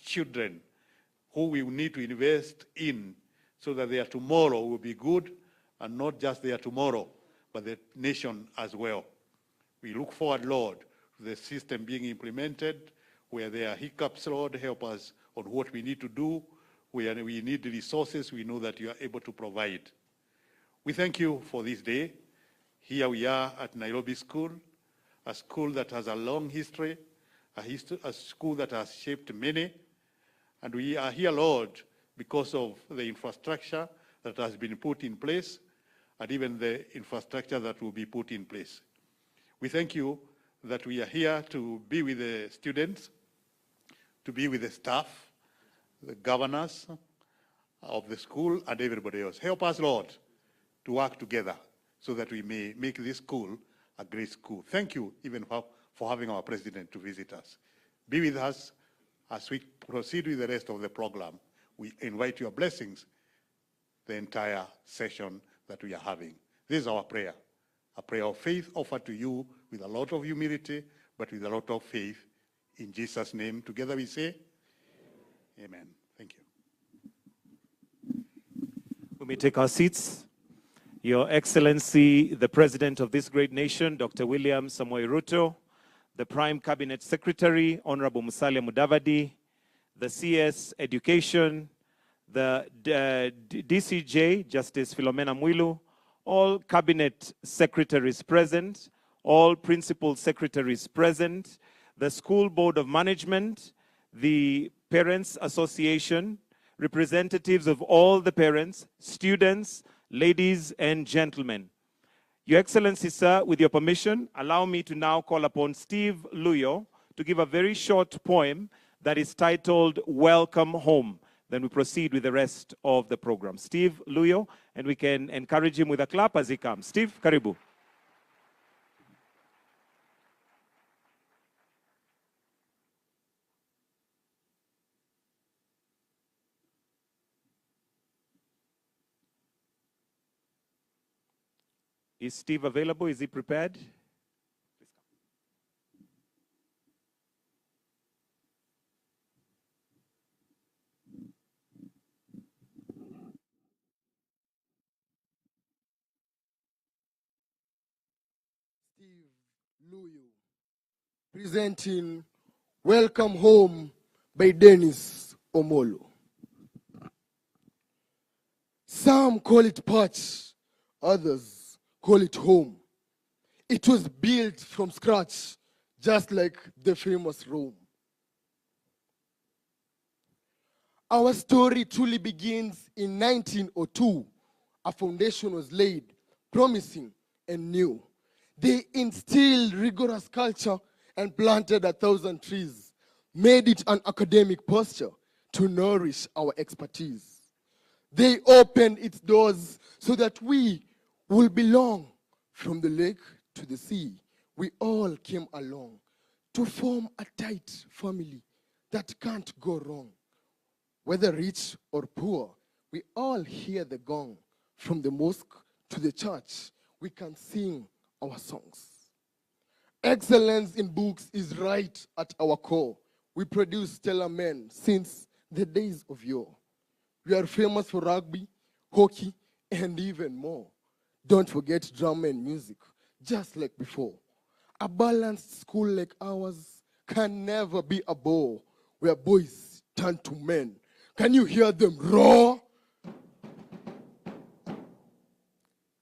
children who we need to invest in so that their tomorrow will be good, and not just their tomorrow, but the nation as well. We look forward, Lord, to the system being implemented. Where there are hiccups, Lord, help us on what we need to do. Where we need the resources, we know that you are able to provide. We thank you for this day. Here we are at Nairobi School, a school that has a long history, a school that has shaped many. And we are here, Lord, because of the infrastructure that has been put in place, and even the infrastructure that will be put in place. We thank you that we are here to be with the students, to be with the staff, the governors of the school, and everybody else. Help us, Lord, to work together so that we may make this school a great school. Thank you even for having our president to visit us. Be with us as we proceed with the rest of the program. We invite your blessings the entire session that we are having. This is our prayer, a prayer of faith offered to you with a lot of humility, but with a lot of faith. In Jesus' name, together we say, Amen. Thank you. We may take our seats. Your Excellency, the President of this great nation, Dr. William Samoei Ruto, the Prime Cabinet Secretary, Honorable Musalia Mudavadi, the CS Education, the DCJ, Justice Philomena Mwilu, all Cabinet Secretaries present, all Principal Secretaries present, the School Board of Management, the Parents Association, representatives of all the parents, students, ladies and gentlemen. Your Excellency, sir, with your permission, allow me to now call upon Steve Luyo to give a very short poem that is titled Welcome Home. Then we proceed with the rest of the program. Steve Luyo, and we can encourage him with a clap as he comes. Steve, karibu. Is Steve available? Is he prepared? Steve Luyo, presenting Welcome Home by Dennis Omolo. Some call it patch, others call it home. It was built from scratch, just like the famous Rome. Our story truly begins in 1902. A foundation was laid, promising and new. They instilled rigorous culture and planted 1,000 trees, made it an academic posture to nourish our expertise. They opened its doors so that we will belong. From the lake to the sea, we all came along to form a tight family that can't go wrong. Whether rich or poor, we all hear the gong. From the mosque to the church, we can sing our songs. Excellence in books is right at our core. We produce stellar men since the days of yore. We are famous for rugby, hockey, and even more. Don't forget drama and music, just like before. A balanced school like ours can never be a bore, where boys turn to men. Can you hear them roar?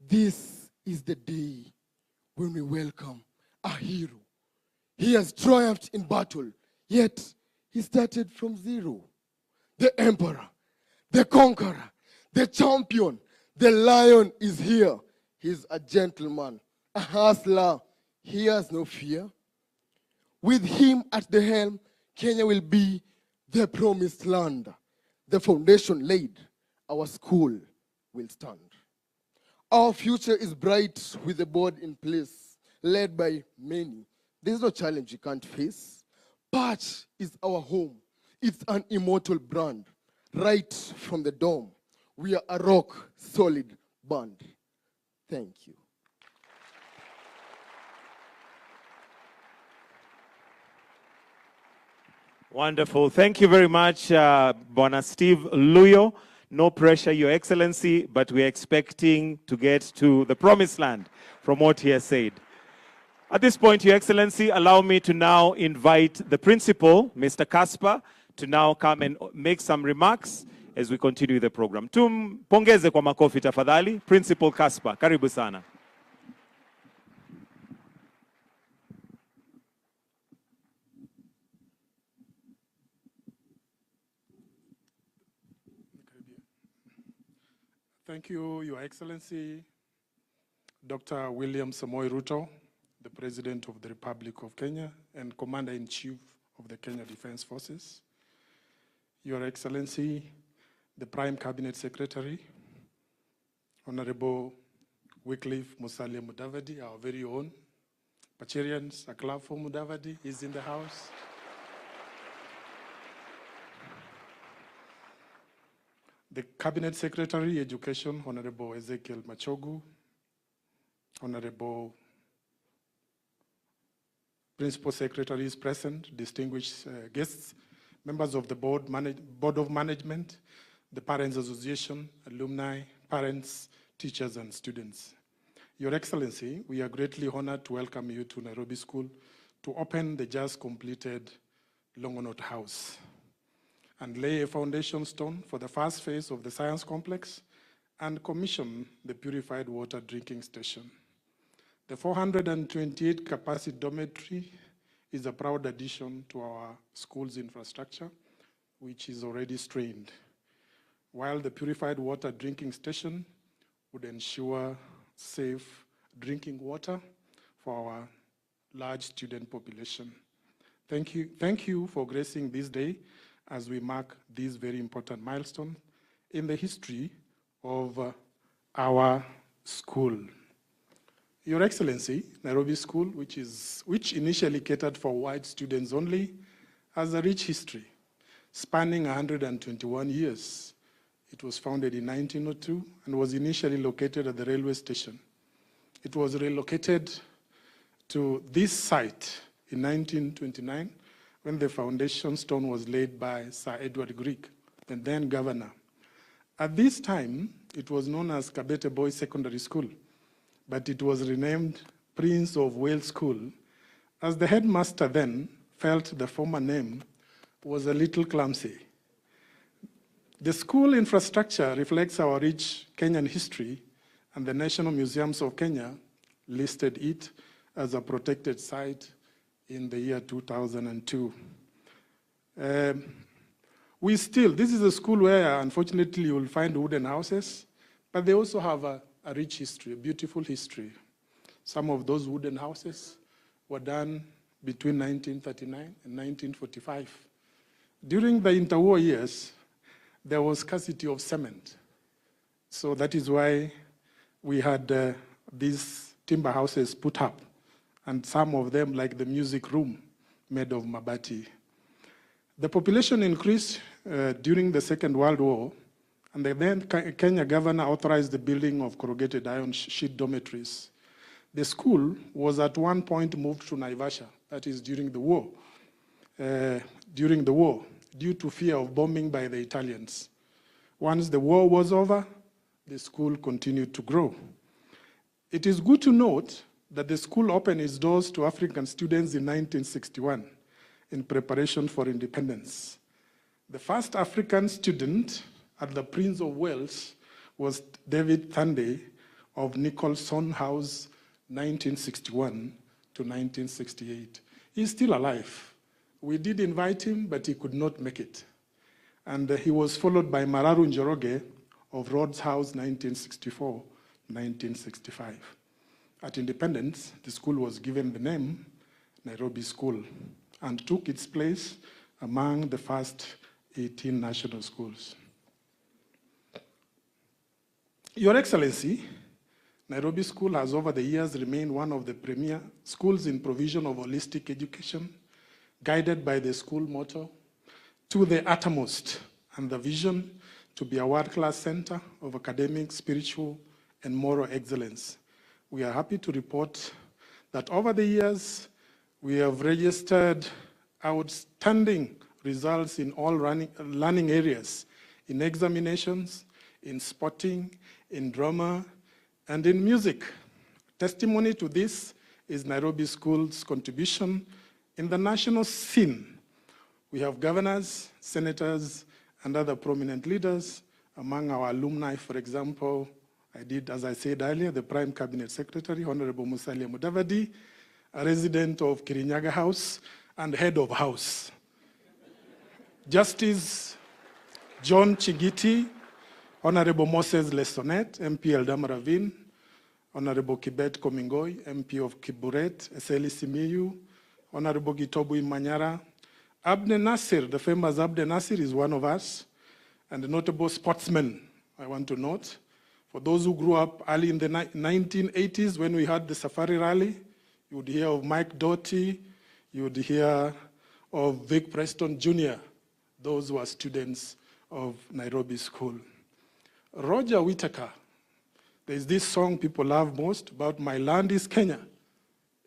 This is the day when we welcome a hero. He has triumphed in battle, yet he started from zero. The emperor, the conqueror, the champion, the lion is here. He's a gentleman, a hustler. He has no fear. With him at the helm, Kenya will be the promised land. The foundation laid, our school will stand. Our future is bright with the board in place, led by many. There's no challenge you can't face. Patch is our home. It's an immortal brand. Right from the dome, we are a rock solid band. Thank you. Wonderful. Thank you very much, Bwana Steve Luyo. No pressure, Your Excellency, but we're expecting to get to the promised land from what he has said. At this point, Your Excellency, allow me to now invite the principal, Mr. Kaspa, to now come and make some remarks as we continue the program. Tumpongeze kwa makofi tafadhali. Principal Kaspa, karibu sana. Thank you, Your Excellency, Dr. William Samoei Ruto, the President of the Republic of Kenya and Commander-in-Chief of the Kenya Defense Forces. Your Excellency, the Prime Cabinet Secretary, Honorable Wycliffe Musalia Mudavadi, our very own. Pacherians, a clap for Mudavadi, he's in the house. The Cabinet Secretary, Education, Honorable Ezekiel Machogu, Honorable Principal Secretaries present, distinguished guests, members of the Board of Management, the Parents Association, alumni, parents, teachers, and students. Your Excellency, we are greatly honored to welcome you to Nairobi School to open the just completed Longonot House and lay a foundation stone for the first phase of the science complex and commission the purified water drinking station. The 428 capacity dormitory is a proud addition to our school's infrastructure, which is already strained, while the purified water drinking station would ensure safe drinking water for our large student population. Thank you for gracing this day as we mark this very important milestone in the history of our school. Your Excellency, Nairobi School, which initially catered for white students only, has a rich history spanning 121 years. It was founded in 1902 and was initially located at the railway station. It was relocated to this site in 1929 when the foundation stone was laid by Sir Edward Greek, the then governor. At this time, it was known as Kabete Boys Secondary School, but it was renamed Prince of Wales School, as the headmaster then felt the former name was a little clumsy. The school infrastructure reflects our rich Kenyan history, and the National Museums of Kenya listed it as a protected site in the year 2002. This is a school where, unfortunately, you will find wooden houses, but they also have a rich history, a beautiful history. Some of those wooden houses were done between 1939 and 1945. During the interwar years, there was scarcity of cement. So that is why we had these timber houses put up, and some of them, like the music room, made of mabati. The population increased during the Second World War, and the then Kenya governor authorized the building of corrugated iron sheet dormitories. The school was at one point moved to Naivasha, that is during the war, due to fear of bombing by the Italians. Once the war was over, the school continued to grow. It is good to note that the school opened its doors to African students in 1961 in preparation for independence. The first African student at the Prince of Wales was David Thande of Nicholson House, 1961 to 1968. He's still alive. We did invite him, but he could not make it. And he was followed by Mararu Njoroge of Rhodes House, 1964, 1965. At independence, the school was given the name Nairobi School and took its place among the first 18 national schools. Your Excellency, Nairobi School has over the years remained one of the premier schools in provision of holistic education, guided by the school motto, to the uttermost, and the vision to be a world-class center of academic, spiritual, and moral excellence. We are happy to report that over the years, we have registered outstanding results in all learning areas, in examinations, in sporting, in drama, and in music. Testimony to this is Nairobi School's contribution in the national scene. We have governors, senators, and other prominent leaders. Among our alumni, for example, I did, as I said earlier, the Prime Cabinet Secretary, Honorable Musalia Mudavadi, a resident of Kirinyaga House and head of house. Justice John Chigiti, Honorable Moses Lesonet, MP Eldama Ravine, Honorable Kibet Komingoi, MP of Kiburet, Eseli Simiyu, Honorable Gitobu Manyara. Abne Nasir, the famous Abne Nasir, is one of us, and a notable sportsman, I want to note. For those who grew up early in the 1980s when we had the Safari Rally, you would hear of Mike Doughty, you would hear of Vic Preston Jr. Those were students of Nairobi School. Roger Whittaker, there's this song people love most about My Land is Kenya.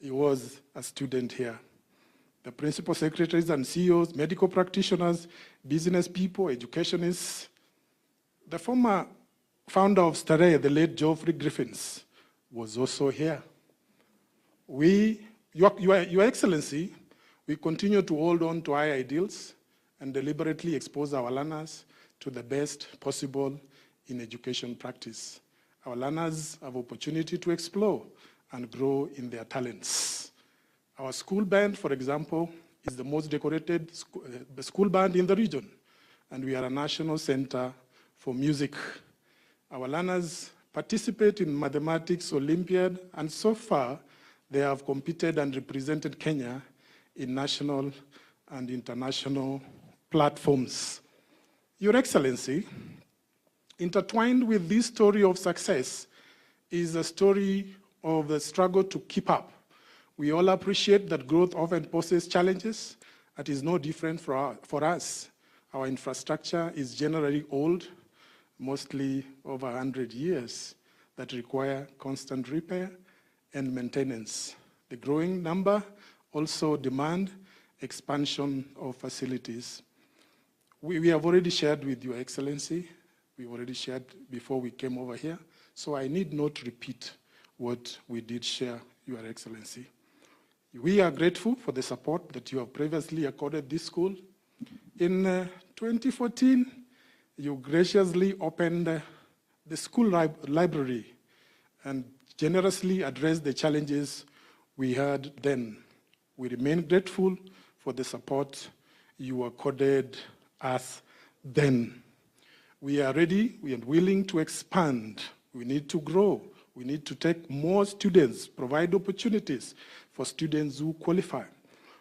He was a student here. The principal secretaries and CEOs, medical practitioners, business people, educationists. The former founder of Starehe, the late Geoffrey Griffiths, was also here. Your Excellency, we continue to hold on to high ideals and deliberately expose our learners to the best possible in education practice. Our learners have opportunity to explore and grow in their talents. Our school band, for example, is the most decorated school band in the region, and we are a national center for music. Our learners participate in mathematics Olympiad, and so far, they have competed and represented Kenya in national and international platforms. Your Excellency, intertwined with this story of success is a story of the struggle to keep up. We all appreciate that growth often poses challenges. That is no different for us. Our infrastructure is generally old, mostly over 100 years, that require constant repair and maintenance. The growing number also demand expansion of facilities. We have already shared with Your Excellency. We already shared before we came over here, so I need not repeat what we did share, Your Excellency. We are grateful for the support that you have previously accorded this school. In 2014, you graciously opened the school library and generously addressed the challenges we had then. We remain grateful for the support you accorded us then. We are ready, we are willing to expand. We need to grow. We need to take more students, provide opportunities for students who qualify.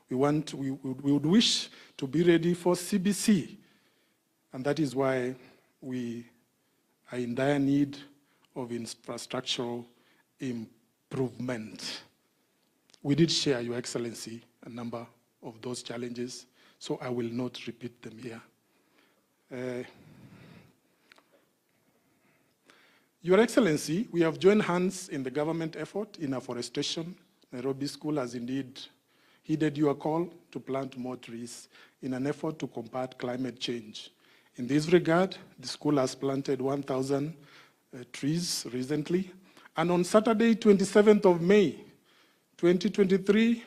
We would wish to be ready for CBC, and that is why we are in dire need of infrastructural improvement. We did share, Your Excellency, a number of those challenges, so I will not repeat them here. Your Excellency, we have joined hands in the government effort in afforestation. Nairobi School has indeed heeded your call to plant more trees in an effort to combat climate change. In this regard, the school has planted 1,000 trees recently. And on Saturday, 27th of May, 2023,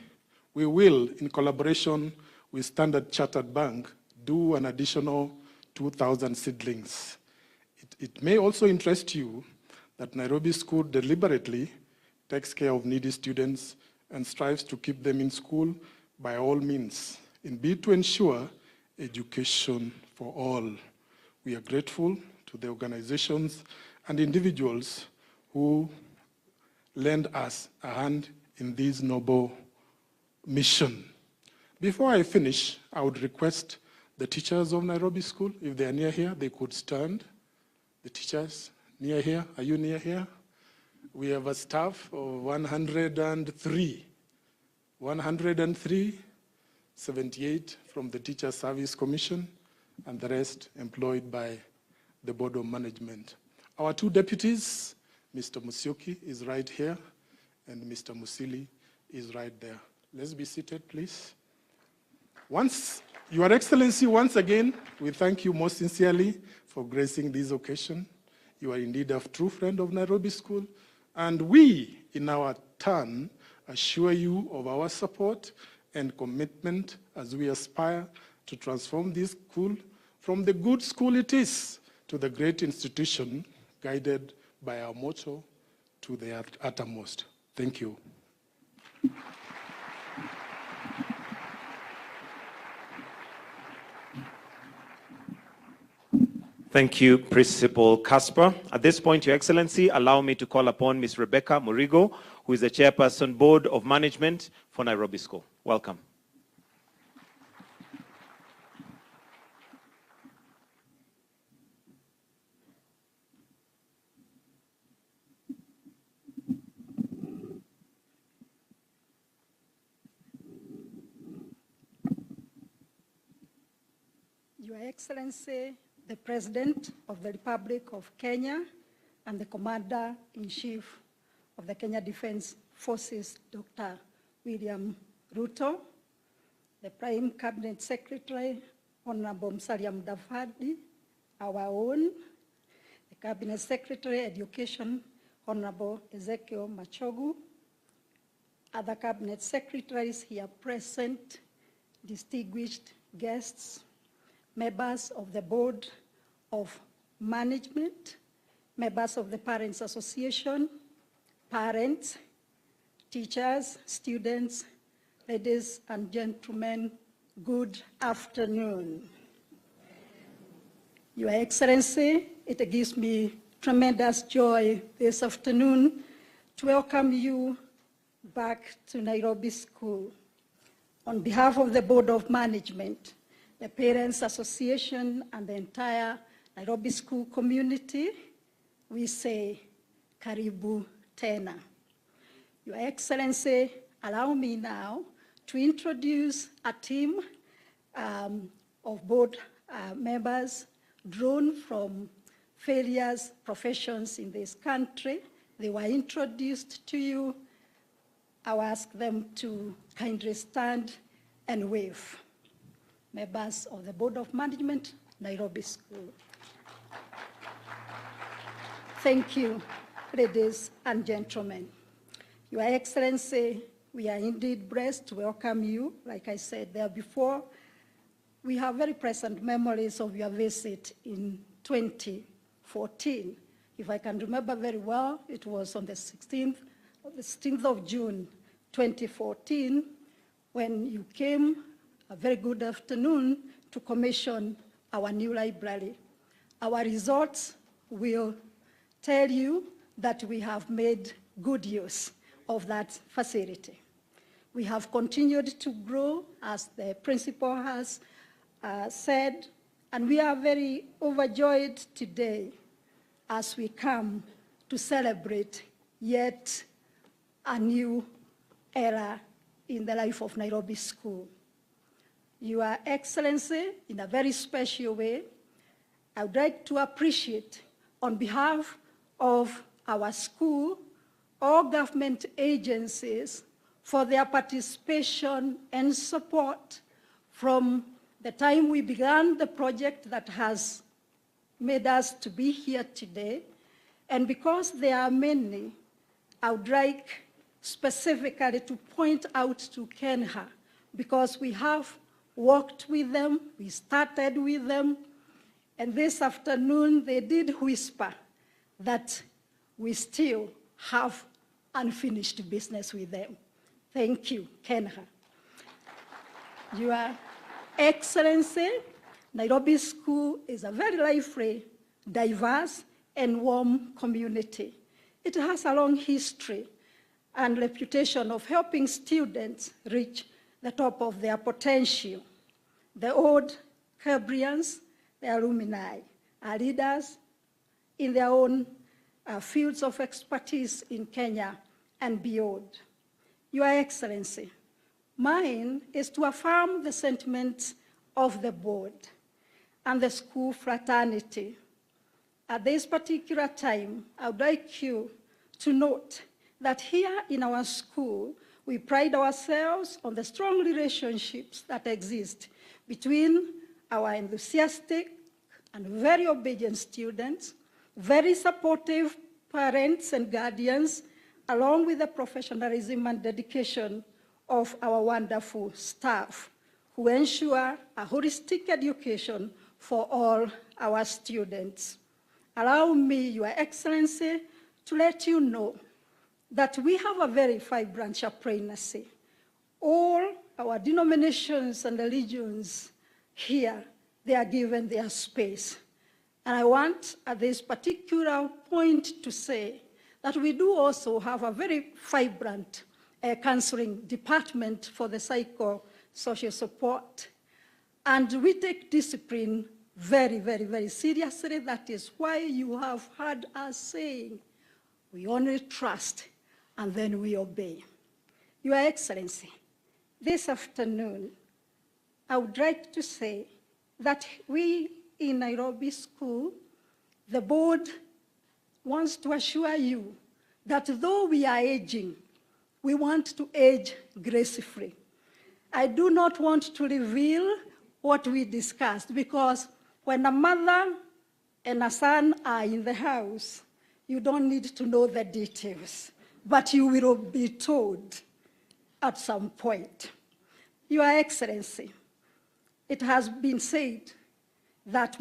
we will, in collaboration with Standard Chartered Bank, do an additional 2,000 seedlings. It may also interest you that Nairobi School deliberately takes care of needy students and strives to keep them in school by all means, in bid to ensure education for all. We are grateful to the organizations and individuals who lend us a hand in this noble mission. Before I finish, I would request the teachers of Nairobi School, if they are near here, they could stand. The teachers near here, are you near here? We have a staff of 103. 103, 78 from the Teacher Service Commission, and the rest employed by the Board of Management. Our two deputies, Mr. Musyoki is right here, and Mr. Musili is right there. Let's be seated, please. Once Your Excellency, once again, we thank you most sincerely for gracing this occasion. You are indeed a true friend of Nairobi School, and we, in our turn, assure you of our support and commitment as we aspire to transform this school from the good school it is to the great institution guided by our motto to the uttermost. Thank you. Thank you, Principal Casper. At this point, Your Excellency, allow me to call upon Ms. Rebecca Murigo, who is the Chairperson, Board of Management for Nairobi School. Welcome. Your Excellency, the President of the Republic of Kenya and the Commander-in-Chief of the Kenya Defense Forces, Dr. William Ruto, the Prime Cabinet Secretary, Honorable Musalia Mudavadi, our own, the Cabinet Secretary, Education, Honorable Ezekiel Machogu, other Cabinet Secretaries here present, distinguished guests, members of the Board of Management, members of the Parents Association, parents, teachers, students, ladies and gentlemen, good afternoon. Your Excellency, it gives me tremendous joy this afternoon to welcome you back to Nairobi School. On behalf of the Board of Management, the Parents Association, and the entire Nairobi School community, we say, Karibu Tena. Your Excellency, allow me now to introduce a team of board members drawn from various professions in this country. They were introduced to you. I'll ask them to kindly stand and wave. Members of the Board of Management, Nairobi School. Thank you, ladies and gentlemen. Your Excellency, we are indeed blessed to welcome you. Like I said there before, we have very present memories of your visit in 2014. If I can remember very well, it was on the 16th of June, 2014, when you came. A very good afternoon to commission our new library. Our results will tell you that we have made good use of that facility. We have continued to grow, as the principal has said, and we are very overjoyed today as we come to celebrate yet a new era in the life of Nairobi School. Your Excellency, in a very special way, I would like to appreciate, on behalf of our school, all government agencies for their participation and support from the time we began the project that has made us to be here today. And because there are many, I would like specifically to point out to Kenha, because we have worked with them, we started with them, and this afternoon they did whisper that we still have unfinished business with them. Thank you, Kenha. Your Excellency, Nairobi School is a very lively, diverse, and warm community. It has a long history and reputation of helping students reach the top of their potential. The old Cambrians, the alumni, are leaders in their own fields of expertise in Kenya and beyond. Your Excellency, mine is to affirm the sentiments of the board and the school fraternity. At this particular time, I would like you to note that here in our school, we pride ourselves on the strong relationships that exist between our enthusiastic and very obedient students, very supportive parents and guardians, along with the professionalism and dedication of our wonderful staff who ensure a holistic education for all our students. Allow me, Your Excellency, to let you know that we have a very vibrant chaplaincy. All our denominations and religions here, they are given their space. And I want at this particular point to say that we do also have a very vibrant counseling department for the psychosocial support. And we take discipline very, very, very seriously. That is why you have heard us saying, we only trust and then we obey. Your Excellency, this afternoon, I would like to say that we in Nairobi School, the board wants to assure you that though we are aging, we want to age gracefully. I do not want to reveal what we discussed, because when a mother and a son are in the house, you don't need to know the details, but you will be told at some point. Your Excellency, it has been said that,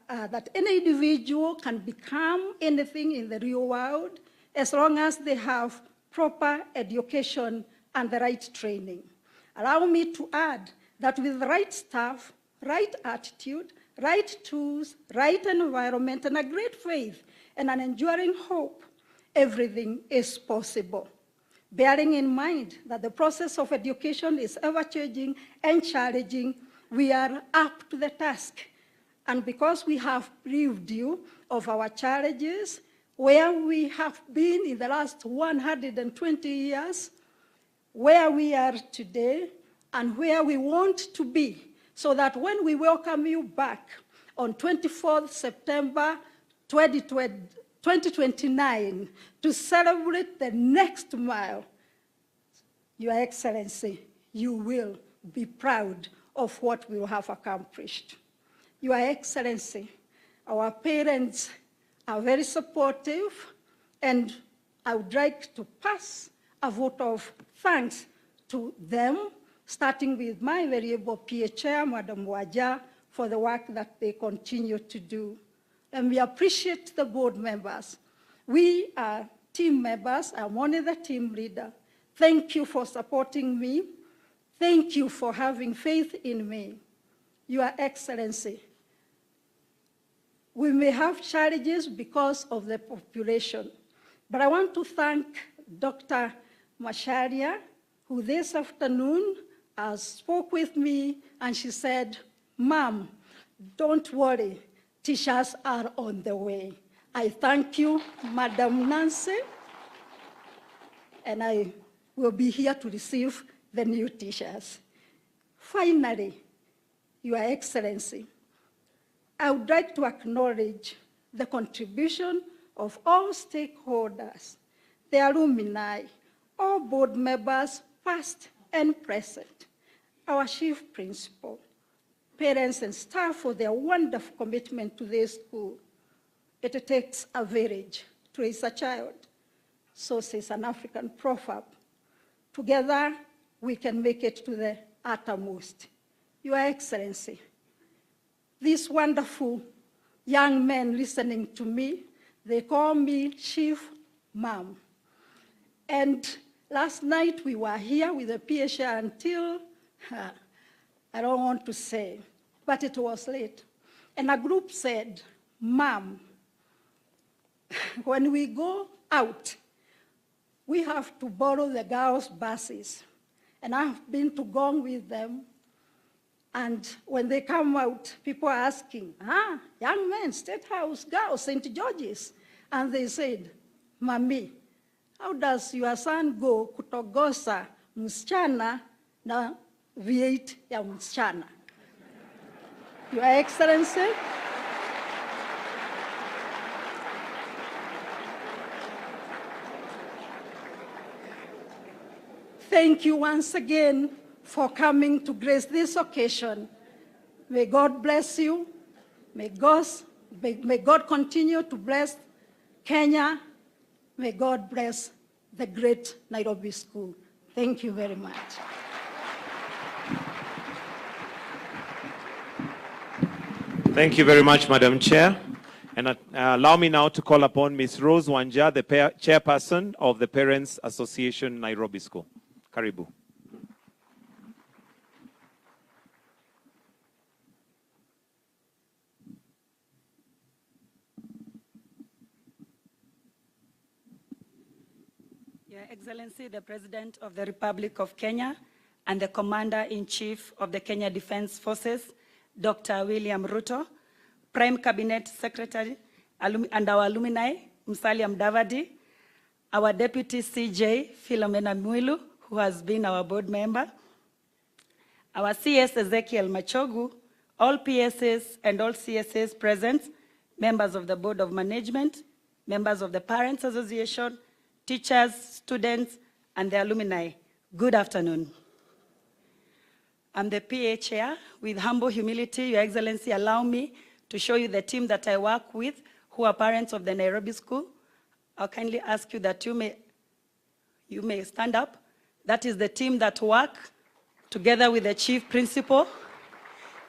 that any individual can become anything in the real world as long as they have proper education and the right training. Allow me to add that with the right staff, right attitude, right tools, right environment, and a great faith and an enduring hope, everything is possible. Bearing in mind that the process of education is ever-changing and challenging, we are up to the task. And because we have briefed you of our challenges, where we have been in the last 120 years, where we are today, and where we want to be, so that when we welcome you back on 24th September 2029 to celebrate the next mile, Your Excellency, you will be proud of what we have accomplished. Your Excellency, our parents are very supportive, and I would like to pass a vote of thanks to them, starting with my variable PA chair, Madam Waja, for the work that they continue to do. And we appreciate the board members. We are team members. I'm only the team leader. Thank you for supporting me. Thank you for having faith in me. Your Excellency, we may have challenges because of the population, but I want to thank Dr. Macharia, who this afternoon spoke with me, and she said, Ma'am, don't worry, teachers are on the way. I thank you, Madam Nancy, and I will be here to receive the new teachers. Finally, Your Excellency, I would like to acknowledge the contribution of all stakeholders, the alumni, all board members, past and present, our chief principal, parents and staff for their wonderful commitment to this school. It takes a village to raise a child. So says an African proverb. Together, we can make it to the uttermost. Your Excellency, these wonderful young men listening to me, they call me Chief Mom. And last night we were here with the PHA until, I don't want to say, but it was late. And a group said, Mom, when we go out, we have to borrow the girls' buses. And I've been to Gong with them. And when they come out, people are asking, young men, State House, girls, St. George's. And they said, Mami, how does your son go kutogosa msichana na V8 ya msichana? Your Excellency, thank you once again for coming to grace this occasion. May God bless you. May God continue to bless Kenya. May God bless the great Nairobi School. Thank you very much. Thank you very much, Madam Chair. And allow me now to call upon Ms. Rose Wanja, the chairperson of the Parents Association Nairobi School. Karibu. Your Excellency, the President of the Republic of Kenya and the Commander-in-Chief of the Kenya Defense Forces, Dr. William Ruto, Prime Cabinet Secretary and our alumni, Musalia Mudavadi, our Deputy CJ, Philomena Mwilu, who has been our board member, our CS Ezekiel Machogu, all PSAs and all CSAs present, members of the Board of Management, members of the Parents Association, teachers, students, and the alumni. Good afternoon. I'm the PA chair. With humble humility, Your Excellency, allow me to show you the team that I work with, who are parents of the Nairobi School. I'll kindly ask you that you may stand up. That is the team that work together with the chief principal.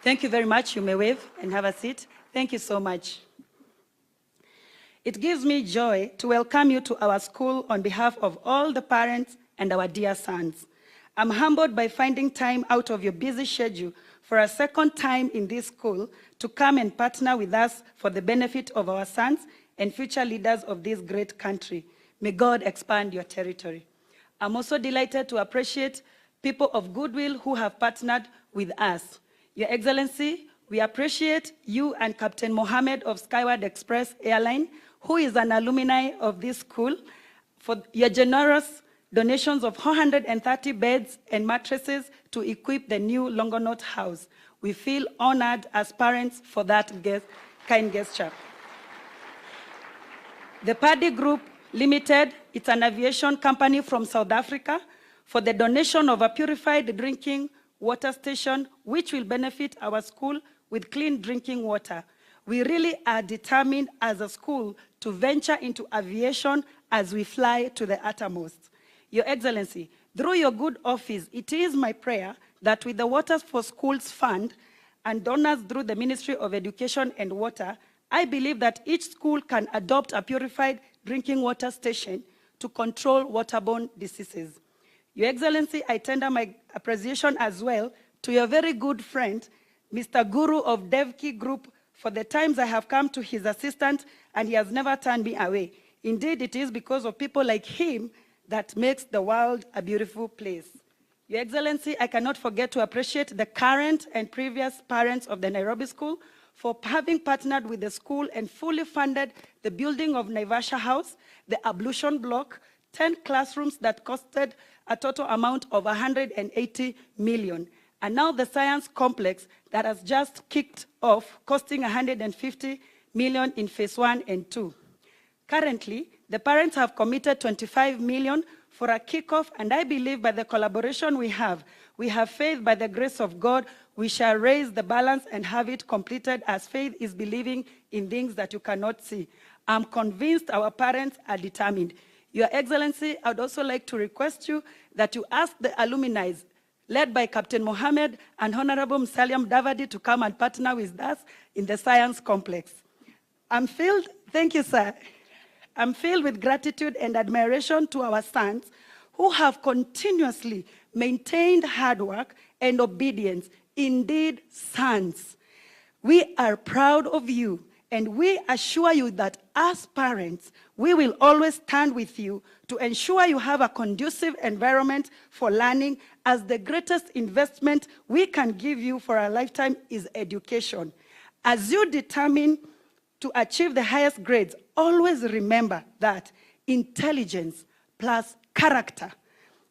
Thank you very much. You may wave and have a seat. Thank you so much. It gives me joy to welcome you to our school on behalf of all the parents and our dear sons. I'm humbled by finding time out of your busy schedule for a second time in this school to come and partner with us for the benefit of our sons and future leaders of this great country. May God expand your territory. I'm also delighted to appreciate people of goodwill who have partnered with us. Your Excellency, we appreciate you and Captain Mohammed of Skyward Express Airline, who is an alumni of this school, for your generous donations of 430 beds and mattresses to equip the new Longonot House. We feel honored as parents for that kind gesture. The Paddy Group Limited, it's an aviation company from South Africa, for the donation of a purified drinking water station, which will benefit our school with clean drinking water. We really are determined as a school to venture into aviation as we fly to the uttermost. Your Excellency, through your good office, it is my prayer that with the Waters for Schools Fund and donors through the Ministry of Education and Water, I believe that each school can adopt a purified drinking water station to control waterborne diseases. Your Excellency, I tender my appreciation as well to your very good friend, Mr. Guru of Devki Group, for the times I have come to his assistance and he has never turned me away. Indeed, it is because of people like him that makes the world a beautiful place. Your Excellency, I cannot forget to appreciate the current and previous parents of the Nairobi School for having partnered with the school and fully funded the building of Naivasha House, the ablution block, 10 classrooms that costed a total amount of 180 million. And now the science complex that has just kicked off, costing 150 million in phase 1 and 2. Currently, the parents have committed 25 million for a kickoff, and I believe by the collaboration we have faith by the grace of God, we shall raise the balance and have it completed, as faith is believing in things that you cannot see. I'm convinced our parents are determined. Your Excellency, I'd also like to request you that you ask the alumni, led by Captain Mohammed and Honorable Musalia Mudavadi, to come and partner with us in the science complex. Thank you, sir. I'm filled with gratitude and admiration to our sons who have continuously maintained hard work and obedience. Indeed, sons, we are proud of you, and we assure you that as parents, we will always stand with you to ensure you have a conducive environment for learning, as the greatest investment we can give you for a lifetime is education. As you determine to achieve the highest grades, always remember that intelligence plus character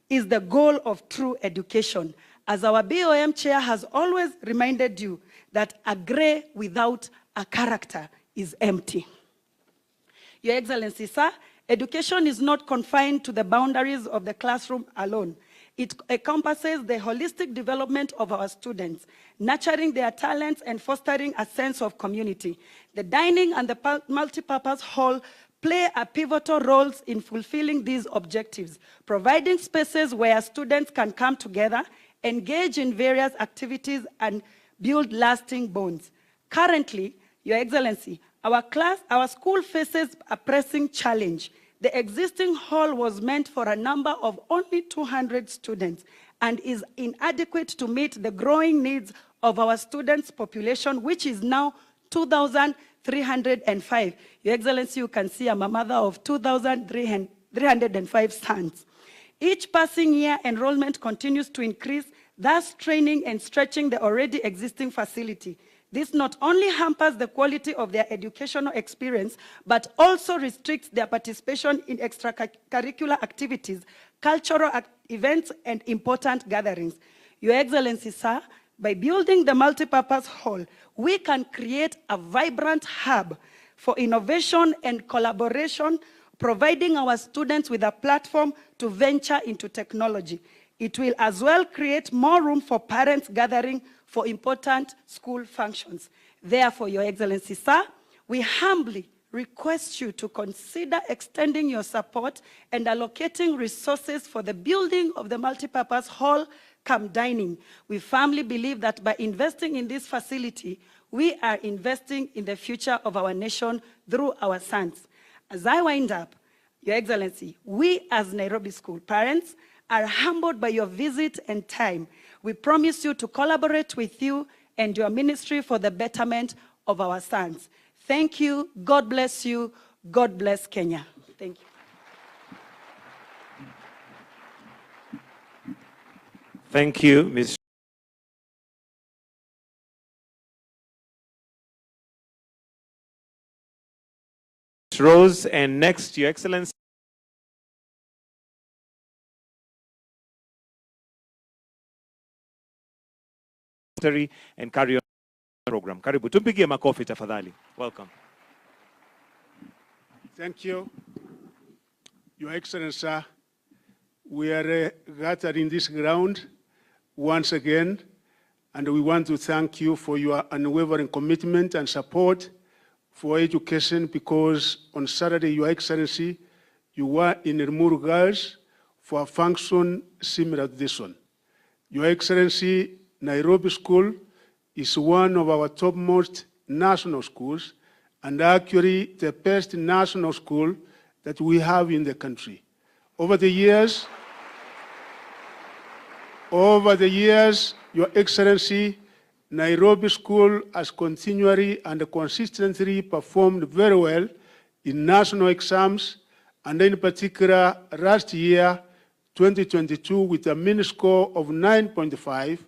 is the goal of true education. As our BOM chair has always reminded you that a gray without a character is empty. Your Excellency, sir, education is not confined to the boundaries of the classroom alone. It encompasses the holistic development of our students. nurturing their talents and fostering a sense of community. The dining and the multipurpose hall play a pivotal roles in fulfilling these objectives, providing spaces where students can come together, engage in various activities, and build lasting bonds. Currently, Your Excellency, our school faces a pressing challenge. The existing hall was meant for a number of only 200 students and is inadequate to meet the growing needs of our students' population, which is now 2,305. Your Excellency, you can see I'm a mother of 2,305 sons. Each passing year, enrollment continues to increase, thus training and stretching the already existing facility. This not only hampers the quality of their educational experience, but also restricts their participation in extracurricular activities, cultural events, and important gatherings. Your Excellency, sir, by building the multipurpose hall, we can create a vibrant hub for innovation and collaboration, providing our students with a platform to venture into technology. It will as well create more room for parents gathering for important school functions. Therefore, Your Excellency, sir, we humbly request you to consider extending your support and allocating resources for the building of the multipurpose hall come dining. We firmly believe that by investing in this facility, we are investing in the future of our nation through our sons. As I wind up, Your Excellency, we as Nairobi school parents are humbled by your visit and time. We promise you to collaborate with you and your ministry for the betterment of our sons. Thank you. God bless you. God bless Kenya. Thank you. Thank you, Ms. Rose. And next, Your Excellency, and carry on program. Karibu. Tumpigie makofi tafadhali. Welcome. Thank you, Your Excellency. We are gathered in this ground once again, and we want to thank you for your unwavering commitment and support for education, because on Saturday, Your Excellency, you were in Rimuru Girls for a function similar to this one. Your Excellency, Nairobi School is one of our topmost national schools, and actually the best national school that we have in the country. Over the years, Your Excellency, Nairobi School has continually and consistently performed very well in national exams, and in particular, last year, 2022, with a mini score of 9.5,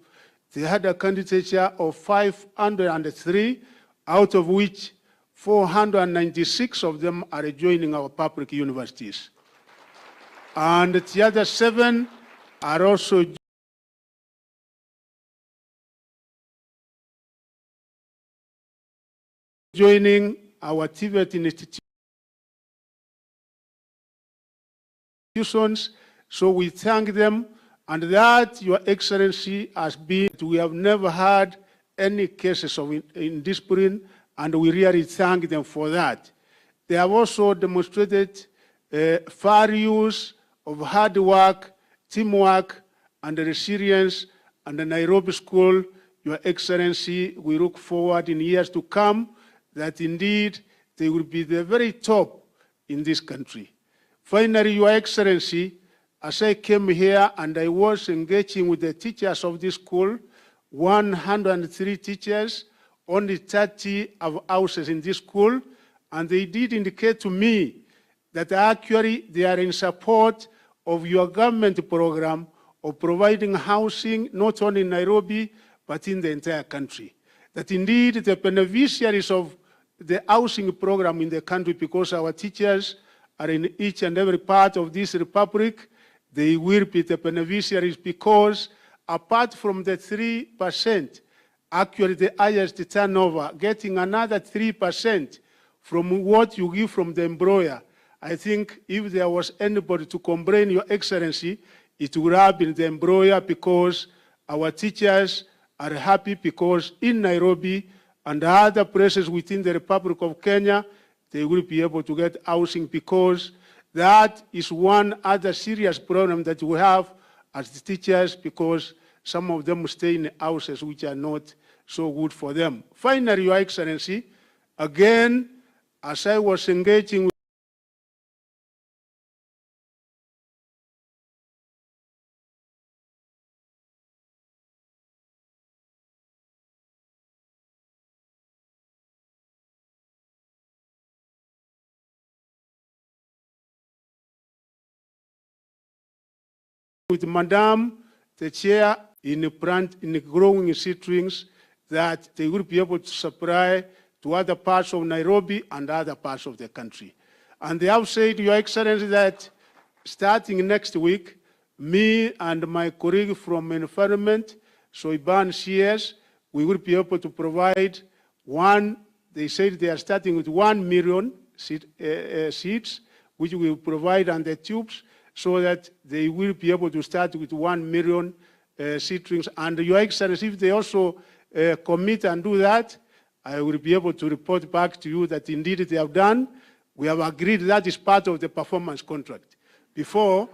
they had a candidature of 503, out of which 496 of them are joining our public universities. And the other 7 are also joining our TVET institutions. So we thank them, and that, Your Excellency, has been, we have never had any cases of indiscipline, and we really thank them for that. They have also demonstrated fair use of hard work, teamwork, and resilience. And the Nairobi School, Your Excellency, we look forward in years to come that indeed they will be the very top in this country. Finally, Your Excellency, as I came here and I was engaging with the teachers of this school, 103 teachers, only 30 have houses in this school, and they did indicate to me that actually they are in support of your government program of providing housing, not only in Nairobi, but in the entire country. That indeed the beneficiaries of the housing program in the country, because our teachers are in each and every part of this republic, they will be the beneficiaries, because apart from the 3%, actually the highest turnover, getting another 3% from what you give from the employer, I think if there was anybody to complain, Your Excellency, it would have been the employer, because our teachers are happy because in Nairobi and other places within the Republic of Kenya, they will be able to get housing, because that is one other serious problem that we have as the teachers, because some of them stay in houses which are not so good for them. Finally, Your Excellency, again, as I was engaging with Madam, the chair, in growing seedlings that they will be able to supply to other parts of Nairobi and other parts of the country. And they have said, Your Excellency, that starting next week, me and my colleague from environment, Soiban CS, we will be able to provide they said they are starting with 1 million seeds, which we will provide on the tubes, so that they will be able to start with 1 million seedlings. And Your Excellency, if they also commit and do that, I will be able to report back to you that indeed they have done. We have agreed that is part of the performance contract. Before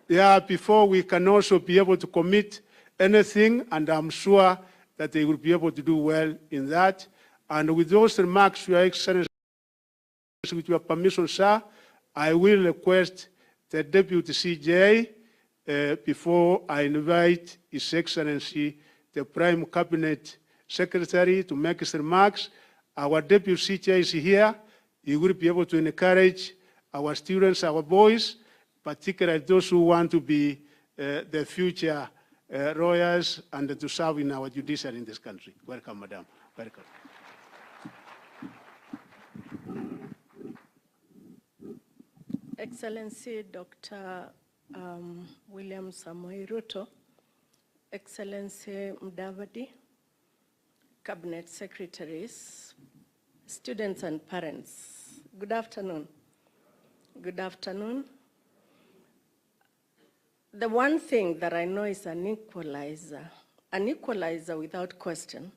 we can also be able to commit anything, and I'm sure that they will be able to do well in that. And with those remarks, Your Excellency, with your permission, sir, I will request the Deputy CJ, before I invite His Excellency, the Prime Cabinet Secretary, to make his remarks. Our Deputy CJ is here. He will be able to encourage our students, our boys, particularly those who want to be the future lawyers and to serve in our judiciary in this country. Welcome, Madam. Welcome. Excellency Dr. William Samoei Ruto, Excellency Mudavadi, Cabinet Secretaries, students and parents, good afternoon. Good afternoon. The one thing that I know is an equalizer without question,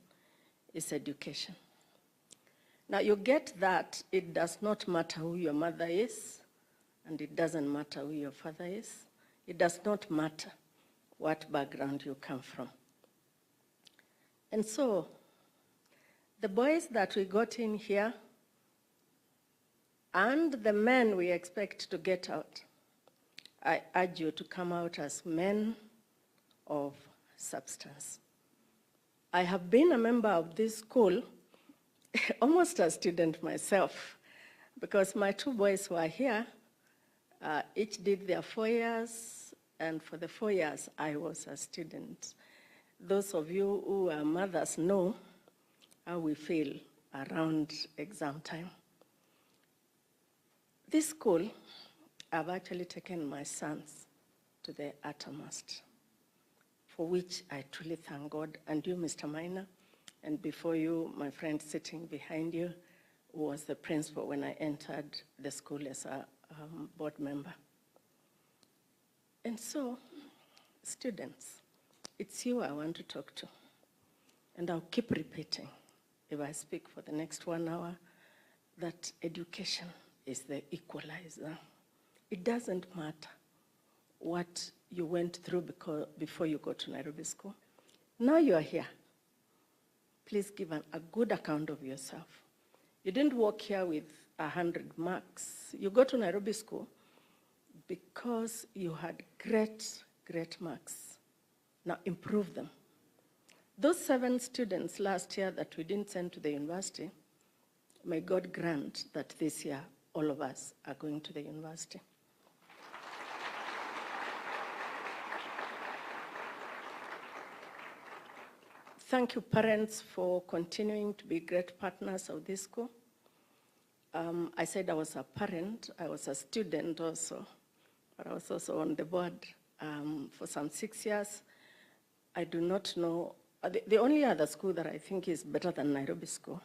is education. Now you get that it does not matter who your mother is, and it doesn't matter who your father is. It does not matter what background you come from. And so, the boys that we got in here, and the men we expect to get out, I urge you to come out as men of substance. I have been a member of this school, almost a student myself, because my two boys were here. Each did their 4 years, and for the 4 years, I was a student. Those of you who are mothers know how we feel around exam time. This school, I've actually taken my sons to the uttermost, for which I truly thank God. And you, Mr. Minor, and before you, my friend sitting behind you, who was the principal when I entered the school as a board member. And so, students, it's you I want to talk to. And I'll keep repeating, if I speak for the next 1 hour, that education is the equalizer. It doesn't matter what you went through before you go to Nairobi School. Now you are here. Please give a good account of yourself. You didn't walk here with 100 marks. You go to Nairobi School because you had great marks. Now improve them. Those 7 students last year that we didn't send to the university, may God grant that this year all of us are going to the university. Thank you, parents, for continuing to be great partners of this school. I said I was a parent, I was a student also, but I was also on the board for some 6 years. I do not know, the only other school that I think is better than Nairobi School,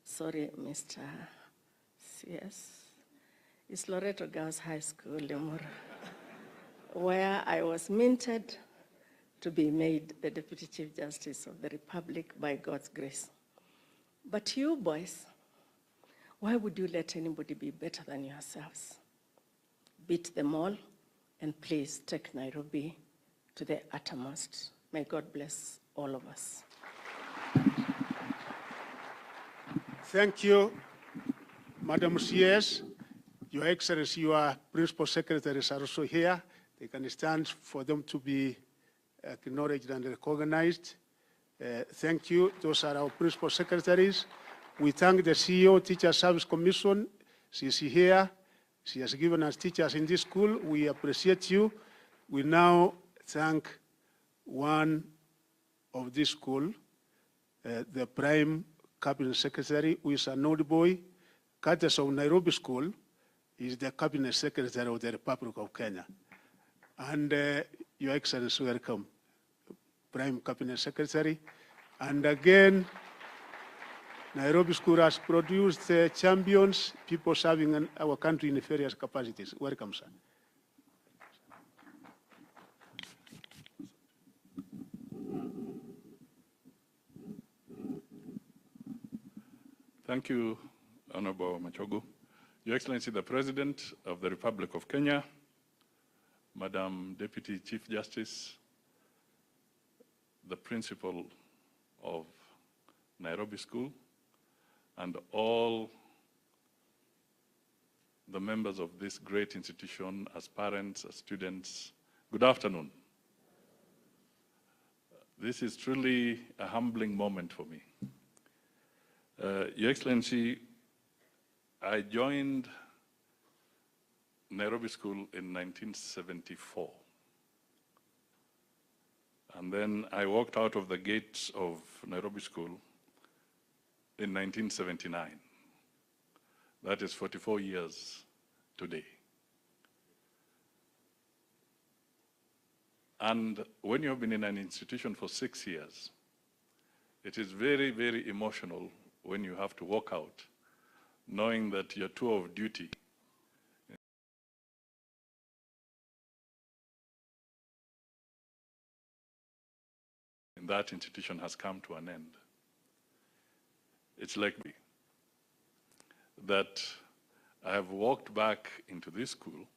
sorry, Mr. CS, is Loreto Girls High School, Lemur, where I was minted to be made the Deputy Chief Justice of the Republic by God's grace. But you boys, why would you let anybody be better than yourselves? Beat them all, and please take Nairobi to the uttermost. May God bless all of us. Thank you, Madam CS. Your Excellency, your principal secretaries are also here. They can stand for them to be acknowledged and recognized. Thank you. Those are our principal secretaries. We thank the CEO, Teacher Service Commission. She is here. She has given us teachers in this school. We appreciate you. We now thank one of this school, the Prime Cabinet Secretary, who is an old boy, courtesy of Nairobi School, is the Cabinet Secretary of the Republic of Kenya. And Your Excellency, welcome, Prime Cabinet Secretary. And again, Nairobi School has produced champions, people serving our country in various capacities. Welcome, sir. Thank you, Honorable Machogu. Your Excellency, the President of the Republic of Kenya, Madam Deputy Chief Justice, the Principal of Nairobi School, and all the members of this great institution, as parents, as students, good afternoon. This is truly a humbling moment for me. Your Excellency, I joined Nairobi School in 1974. And then I walked out of the gates of Nairobi School in 1979. That is 44 years today. And when you have been in an institution for 6 years, it is very, very emotional when you have to walk out, knowing that your tour of duty in that institution has come to an end. It's like me, that I have walked back into this school,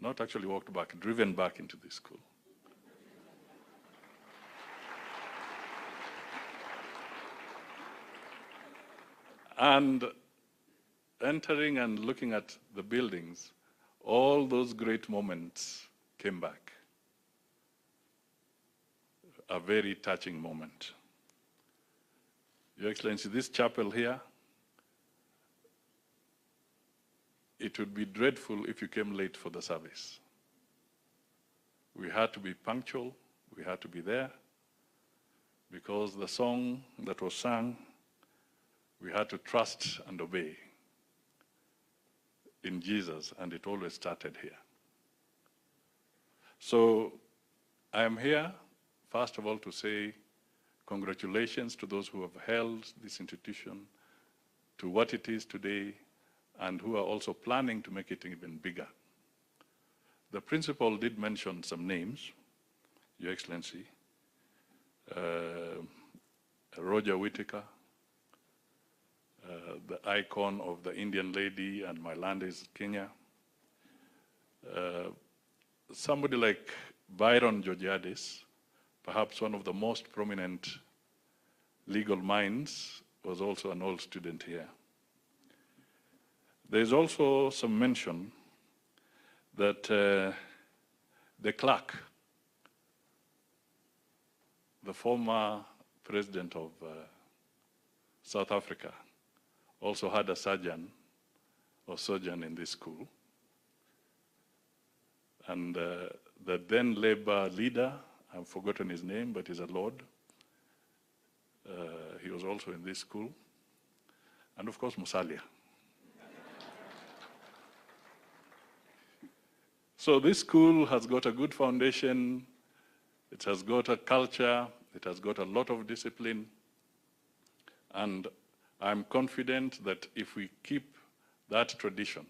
not actually walked back, driven back into this school. And entering and looking at the buildings, all those great moments came back. A very touching moment. Your Excellency, this chapel here, it would be dreadful if you came late for the service. We had to be punctual, we had to be there, because the song that was sung, we had to trust and obey in Jesus, and it always started here. So I am here, first of all, to say congratulations to those who have held this institution to what it is today, and who are also planning to make it even bigger. The principal did mention some names, Your Excellency. Roger Whittaker, the icon of the Indian lady and my land is Kenya. Somebody like Byron Georgiadis, perhaps one of the most prominent legal minds, was also an old student here. There's also some mention that the clerk, the former president of South Africa, also had a sojourn in this school. And the then Labour leader, I've forgotten his name, but he's a lord. He was also in this school. And of course, Musalia. So this school has got a good foundation. It has got a culture. It has got a lot of discipline. And I'm confident that if we keep that tradition,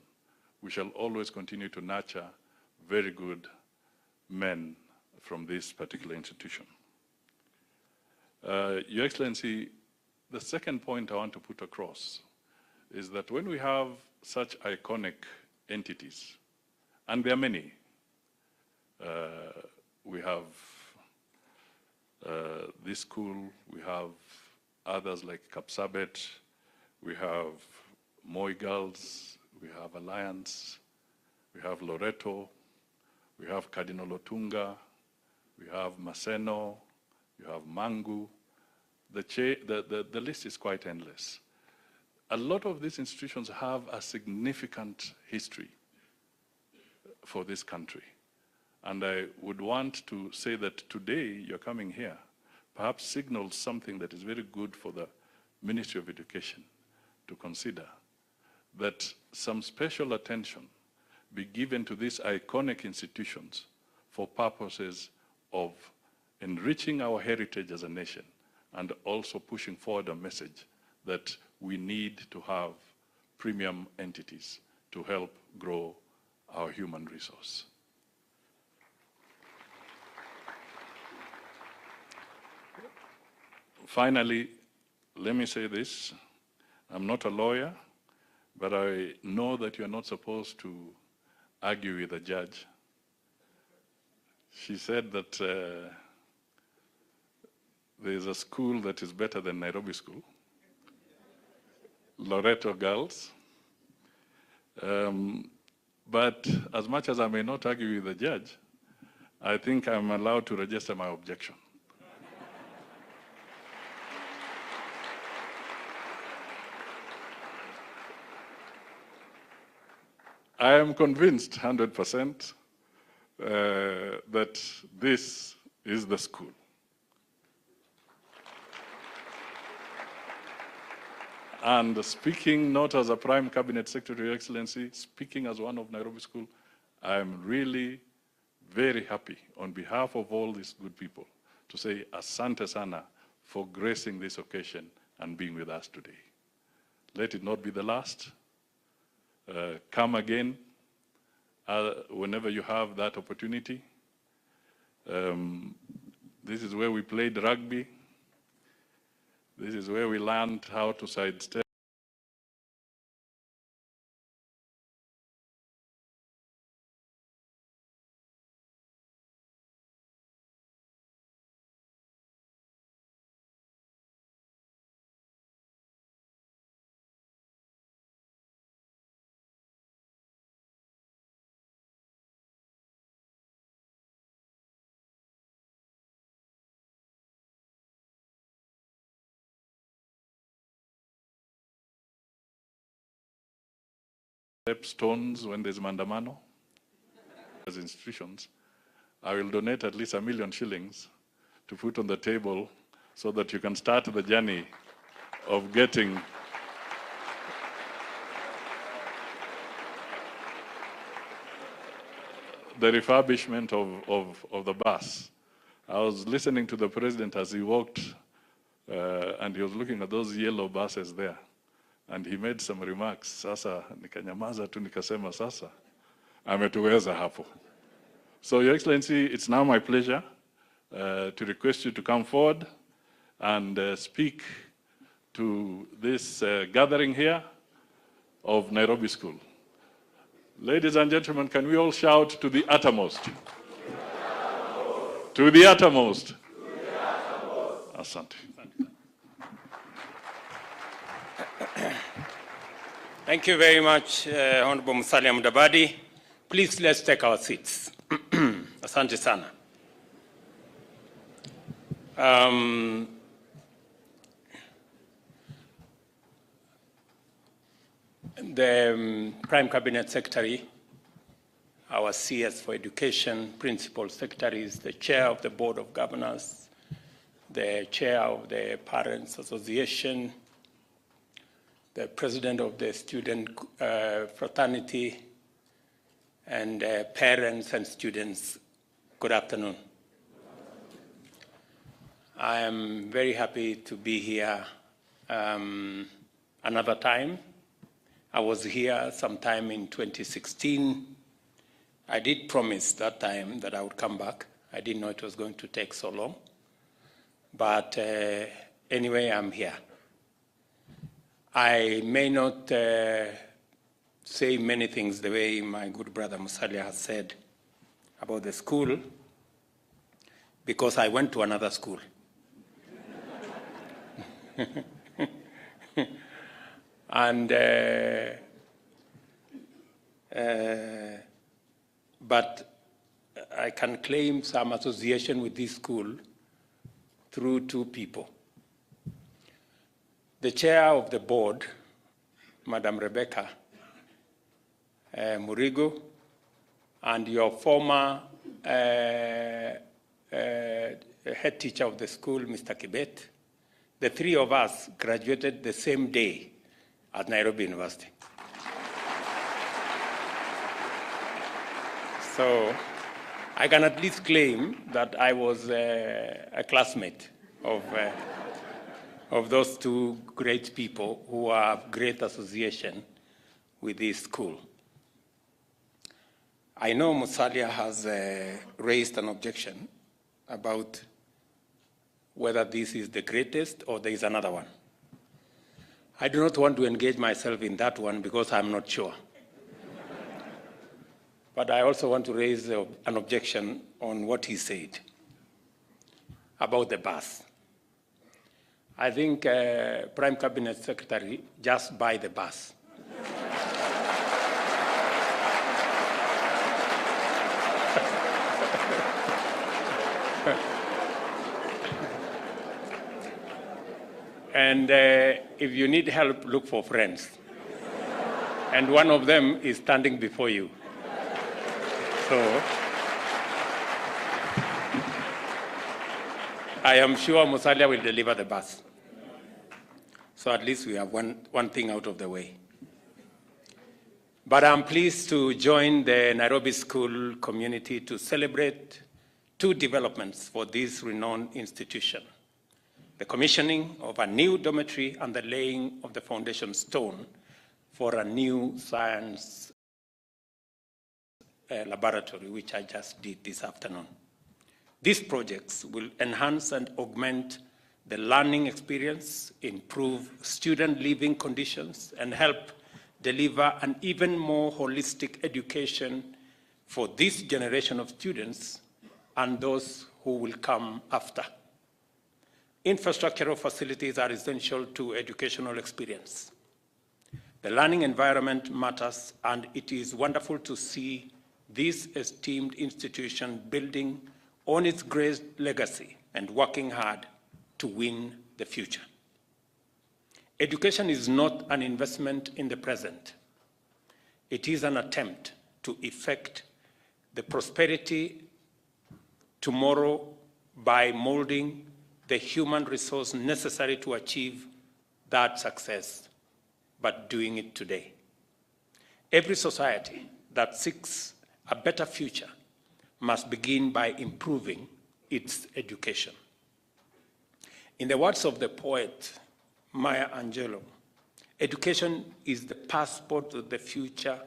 we shall always continue to nurture very good men from this particular institution. Your Excellency, the second point I want to put across is that when we have such iconic entities, and there are many, we have this school, we have others like Kapsabet, we have Moi Girls, we have Alliance, we have Loreto, we have Cardinal Otunga, we have Maseno, you have Mangu. The list is quite endless. A lot of these institutions have a significant history for this country. And I would want to say that today you're coming here perhaps signals something that is very good for the Ministry of Education to consider, that some special attention be given to these iconic institutions for purposes of enriching our heritage as a nation and also pushing forward a message that we need to have premium entities to help grow our human resource. Finally, let me say this. I'm not a lawyer, but I know that you're not supposed to argue with a judge. She said that there's a school that is better than Nairobi School, Loreto Girls. But as much as I may not argue with the judge, I think I'm allowed to register my objection. I am convinced 100% that this is the school. And speaking not as a Prime Cabinet Secretary, Your Excellency, speaking as one of Nairobi School, I am really very happy on behalf of all these good people to say asante sana for gracing this occasion and being with us today. Let it not be the last. Come again whenever you have that opportunity. This is where we played rugby. This is where we learned how to sidestep. Stones when there's mandamano. As institutions, I will donate at least 1 million shillings to put on the table so that you can start the journey of getting the refurbishment of the bus. I was listening to the president as he walked and he was looking at those yellow buses there. And he made some remarks. Sasa nikanyamaza tu nikasema sasa ametuweza hapo. So Your Excellency, it's now my pleasure to request you to come forward and speak to this gathering here of Nairobi School. Ladies and gentlemen, can we all shout to the uttermost? To the uttermost. To the uttermost. Asante. Thank you very much, Honorable Musalia Mudavadi. Please, let's take our seats. Asante sana. The Prime Cabinet Secretary, our CS for Education, Principal Secretaries, the Chair of the Board of Governors, the Chair of the Parents Association, the President of the Student Fraternity, and parents and students, good afternoon. I am very happy to be here another time. I was here sometime in 2016. I did promise that time that I would come back, I didn't know it was going to take so long. But anyway, I'm here. I may not say many things the way my good brother Musalia has said about the school, because I went to another school. And but I can claim some association with this school through two people. The chair of the board, Madam Rebecca Murigo, and your former head teacher of the school, Mr. Kibet. The three of us graduated the same day at Nairobi University. So I can at least claim that I was a classmate of those two great people who have great association with this school. I know Musalia has raised an objection about whether this is the greatest or there is another one. I do not want to engage myself in that one because I'm not sure. But I also want to raise an objection on what he said about the bus. I think Prime Cabinet Secretary just buy the bus. And if you need help, look for friends. And one of them is standing before you. So I am sure Musalia will deliver the bus. So at least we have one thing out of the way. But I'm pleased to join the Nairobi school community to celebrate two developments for this renowned institution: the commissioning of a new dormitory and the laying of the foundation stone for a new science laboratory, which I just did this afternoon. These projects will enhance and augment the learning experience, improve student living conditions, and help deliver an even more holistic education for this generation of students and those who will come after. Infrastructural facilities are essential to educational experience. The learning environment matters, and it is wonderful to see this esteemed institution building on its great legacy and working hard to win the future. Education is not an investment in the present. It is an attempt to effect the prosperity tomorrow by molding the human resource necessary to achieve that success, but doing it today. Every society that seeks a better future must begin by improving its education. In the words of the poet Maya Angelou, education is the passport to the future.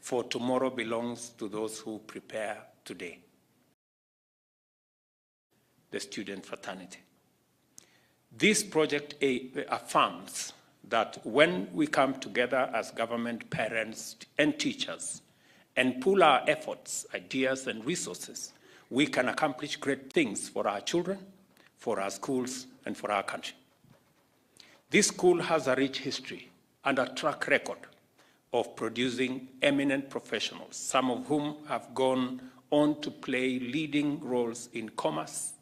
For tomorrow belongs to those who prepare today. The student fraternity. This project affirms that when we come together as government, parents, and teachers and pool our efforts, ideas, and resources, we can accomplish great things for our children, for our schools, and for our country. This school has a rich history and a track record of producing eminent professionals, some of whom have gone on to play leading roles in commerce,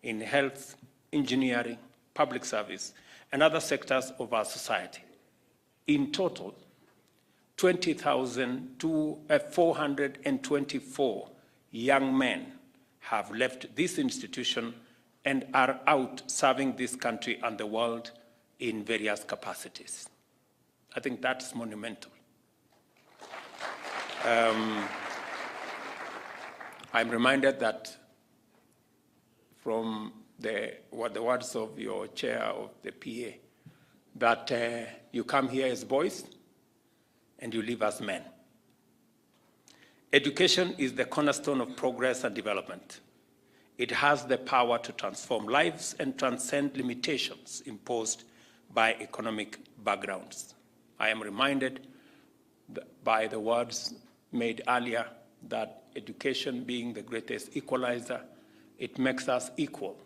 in health, engineering, public service, and other sectors of our society. In total, 20,424 young men have left this institution and are out serving this country and the world in various capacities. I think that's monumental. I'm reminded that from the words of your chair of the PA, that you come here as boys and you leave as men. Education is the cornerstone of progress and development. It has the power to transform lives and transcend limitations imposed by economic backgrounds. I am reminded by the words made earlier that education being the greatest equalizer, it makes us equal.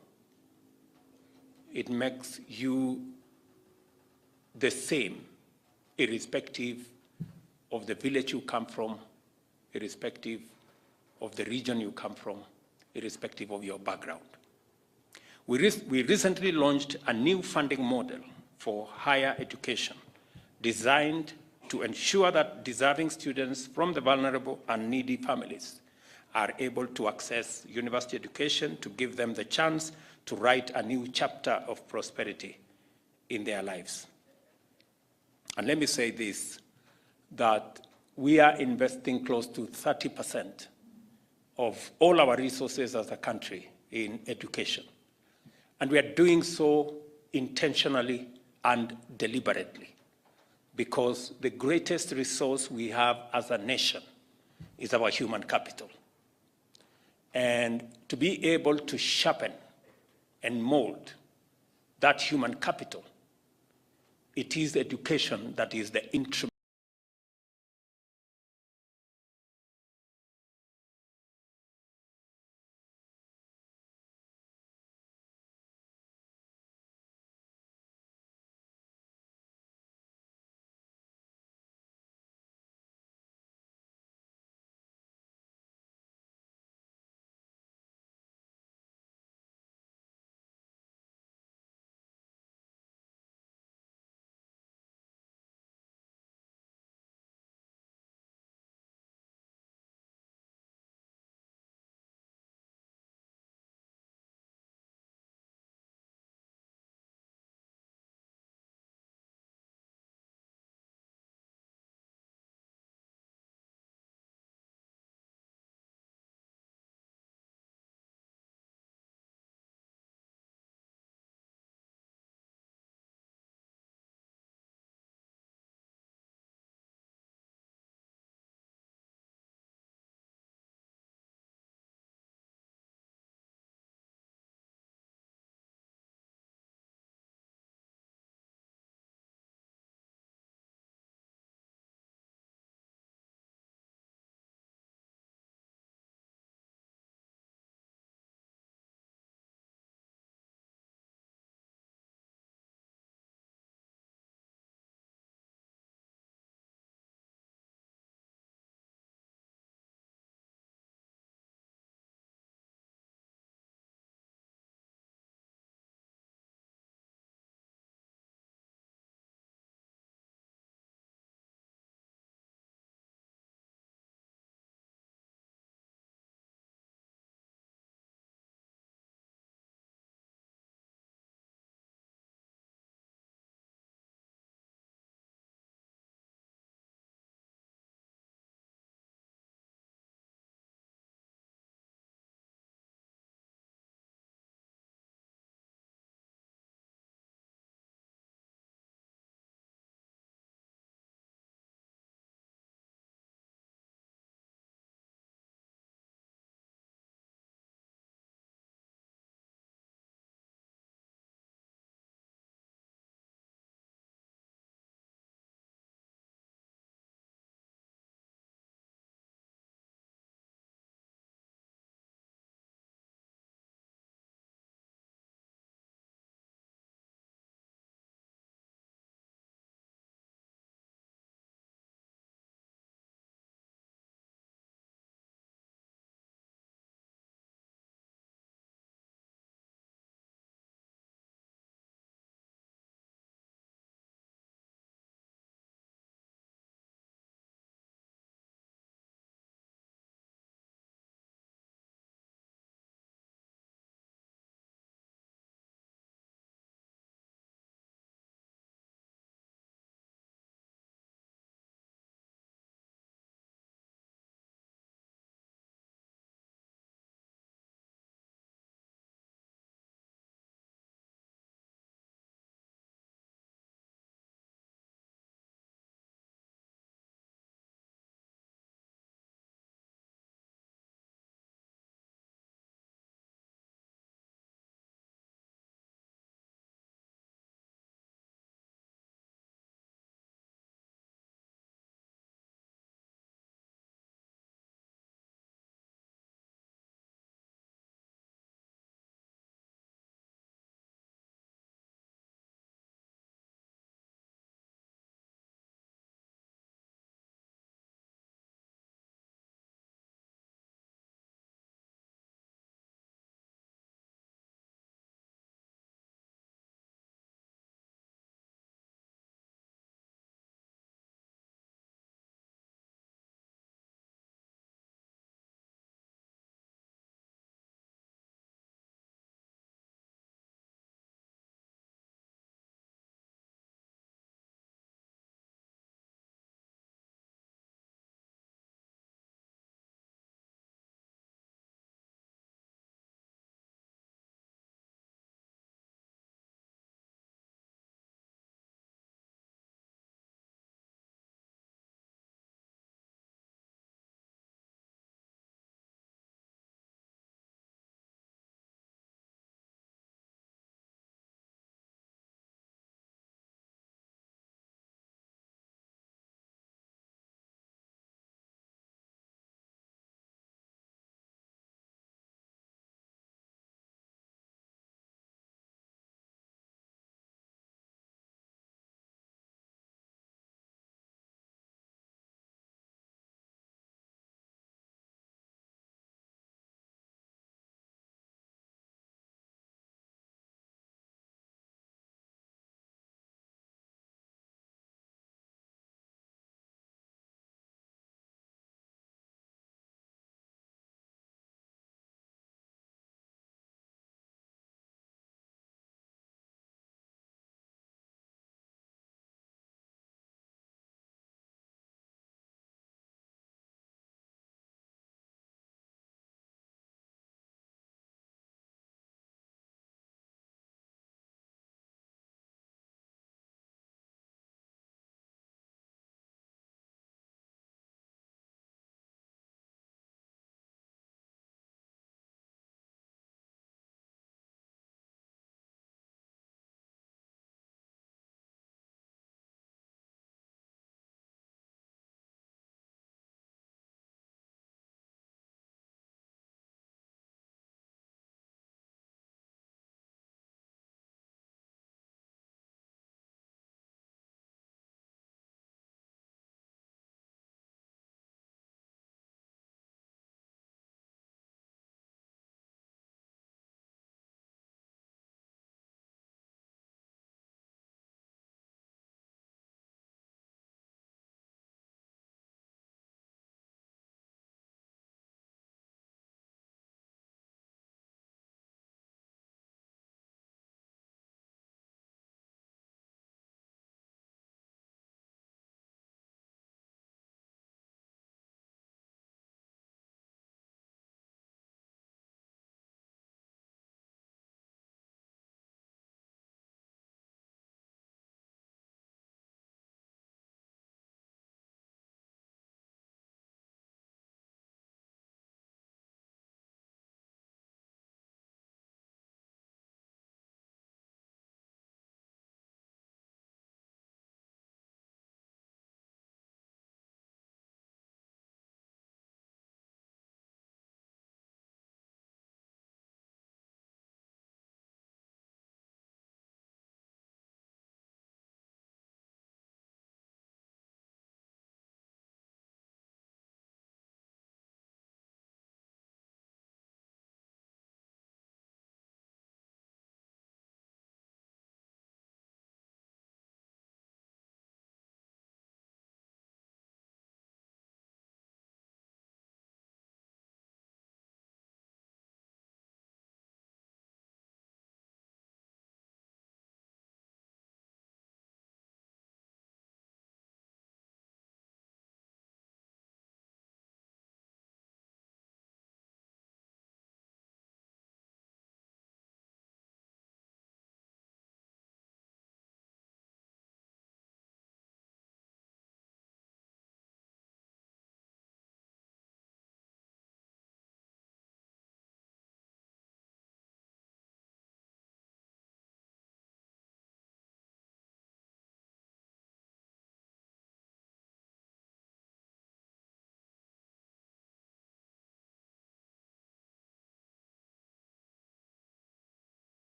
It makes you the same, irrespective of the village you come from, irrespective of the region you come from, irrespective of your background. We recently launched a new funding model for higher education designed to ensure that deserving students from the vulnerable and needy families are able to access university education to give them the chance to write a new chapter of prosperity in their lives. And let me say this, that we are investing close to 30% of all our resources as a country in education. And we are doing so intentionally and deliberately, because the greatest resource we have as a nation is our human capital. And to be able to sharpen and mold that human capital, it is education that is the instrument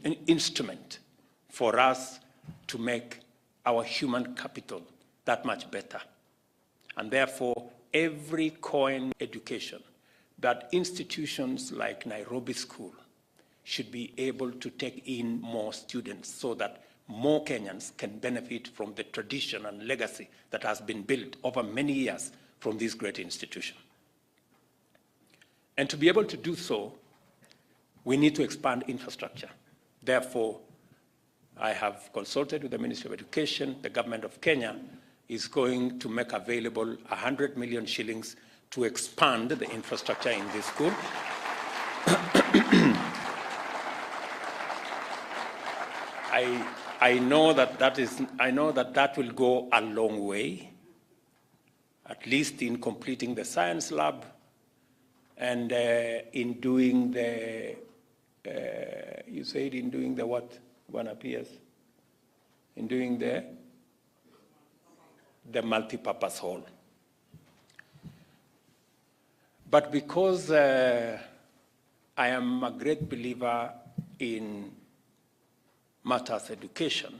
an instrument for us to make our human capital that much better. And therefore, every coin education that institutions like Nairobi School should be able to take in more students so that more Kenyans can benefit from the tradition and legacy that has been built over many years from this great institution. And to be able to do so, we need to expand infrastructure. Therefore, I have consulted with the Ministry of Education. The government of Kenya is going to make available 100 million shillings to expand the infrastructure in this school. I know that will go a long way, at least in completing the science lab and in doing the, you said in doing the what, one appears? In doing the multi-purpose hall. But because I am a great believer in matters education,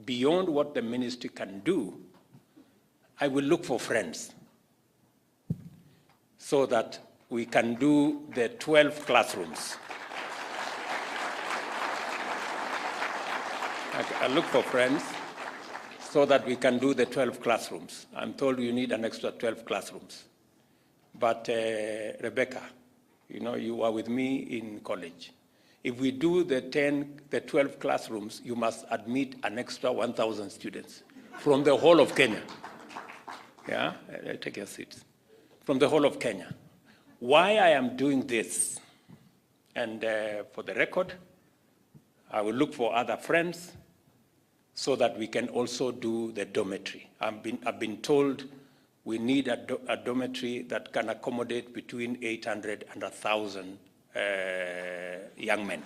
beyond what the ministry can do, I will look for friends so that we can do the 12 classrooms. I look for friends so that we can do the 12 classrooms. I'm told you need an extra 12 classrooms. But Rebecca, you know, you were with me in college. If we do the 12 classrooms, you must admit an extra 1,000 students from the whole of Kenya. Yeah, take your seats. From the whole of Kenya. Why I am doing this, and for the record, I will look for other friends so that we can also do the dormitory. I've been told we need a dormitory that can accommodate between 800 and 1,000 young men.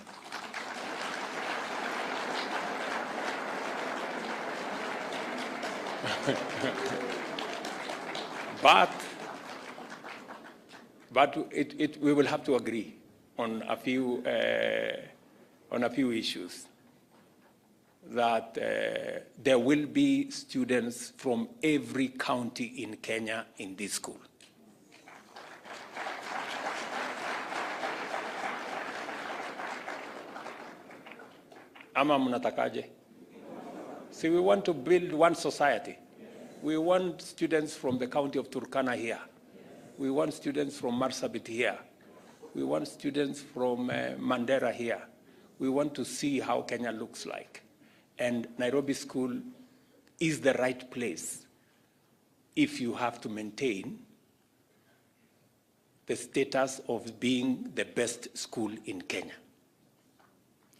But we will have to agree on a few issues. That there will be students from every county in Kenya in this school. Ama mnatakaje? See, we want to build one society. We want students from the county of Turkana here. We want students from Marsabit here. We want students from Mandera here. We want to see how Kenya looks like. And Nairobi School is the right place if you have to maintain the status of being the best school in Kenya.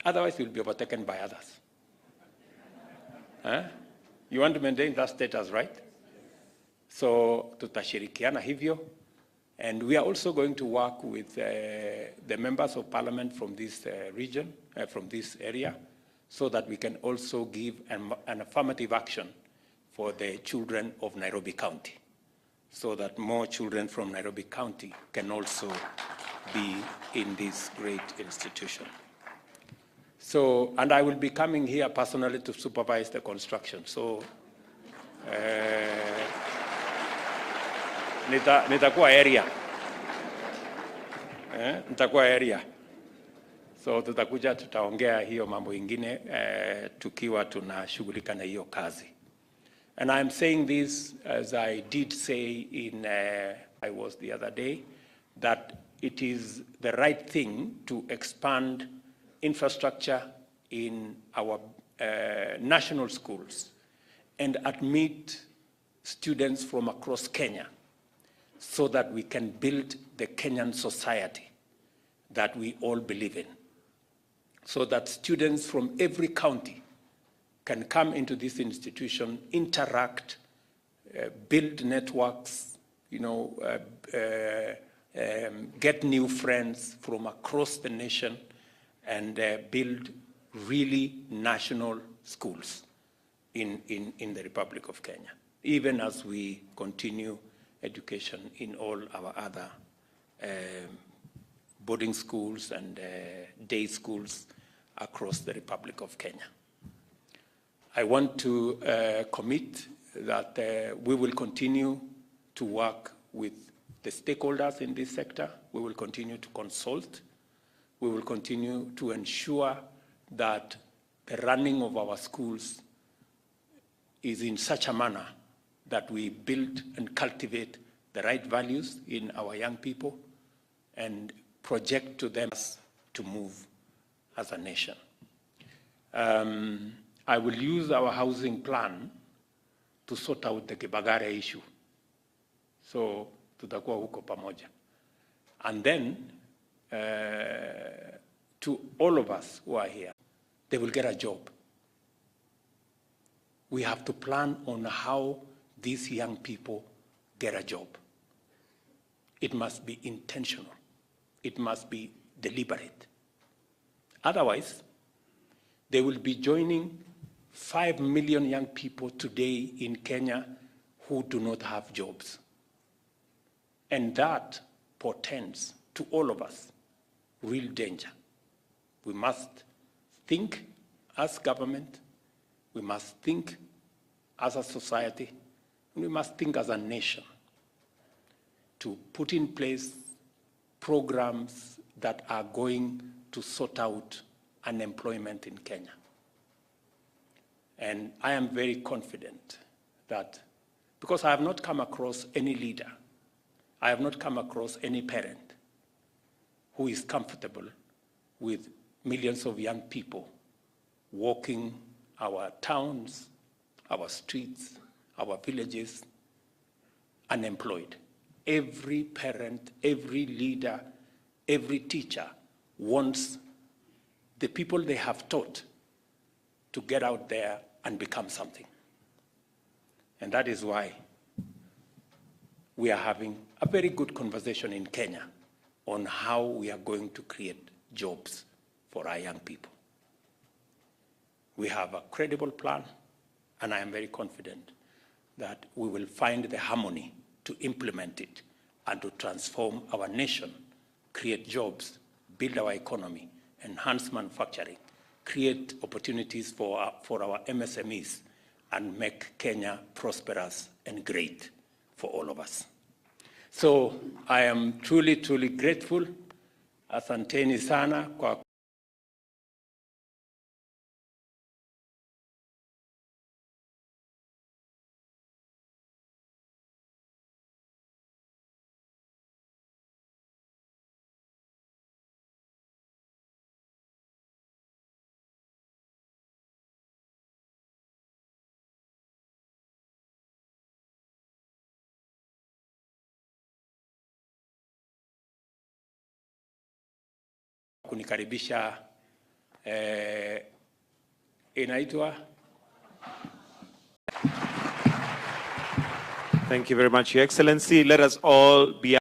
Otherwise, you'll be overtaken by others. Huh? You want to maintain that status, right? So, tutashirikiana hivyo. And we are also going to work with the members of parliament from this region, from this area, so that we can also give an affirmative action for the children of Nairobi County, so that more children from Nairobi County can also be in this great institution. So, and I will be coming here personally to supervise the construction. So, nitakuwa area. Nitakuwa area. So tutakuja tutaongea hiyo mambo ingine tukiwa tunashughulika na hiyo kazi. And I'm saying this as I did say in I was the other day, that it is the right thing to expand infrastructure in our national schools and admit students from across Kenya so that we can build the Kenyan society that we all believe in. So that students from every county can come into this institution, interact, build networks, you know, get new friends from across the nation, and build really national schools in the Republic of Kenya, even as we continue education in all our other boarding schools and day schools across the Republic of Kenya. I want to commit that we will continue to work with the stakeholders in this sector. We will continue to consult. We will continue to ensure that the running of our schools is in such a manner that we build and cultivate the right values in our young people and project to them to move as a nation. I will use our housing plan to sort out the Kibagare issue. So tutakuwa huko pamoja. And then to all of us who are here, they will get a job. We have to plan on how these young people get a job. It must be intentional. It must be deliberate. Otherwise, they will be joining 5 million young people today in Kenya who do not have jobs. And that portends to all of us real danger. We must think as government, we must think as a society, and we must think as a nation to put in place programs that are going to sort out unemployment in Kenya. And I am very confident that, because I have not come across any leader, I have not come across any parent who is comfortable with millions of young people walking our towns, our streets, our villages, unemployed. Every parent, every leader, every teacher wants the people they have taught to get out there and become something. And that is why we are having a very good conversation in Kenya on how we are going to create jobs for our young people. We have a credible plan, and I am very confident that we will find the harmony to implement it and to transform our nation, create jobs, build our economy, enhance manufacturing, create opportunities for our MSMEs, and make Kenya prosperous and great for all of us. So I am truly, truly grateful. Asanteni sana kwa kunikaribisha inaitwa. Thank you very much, Your Excellency. Let us all be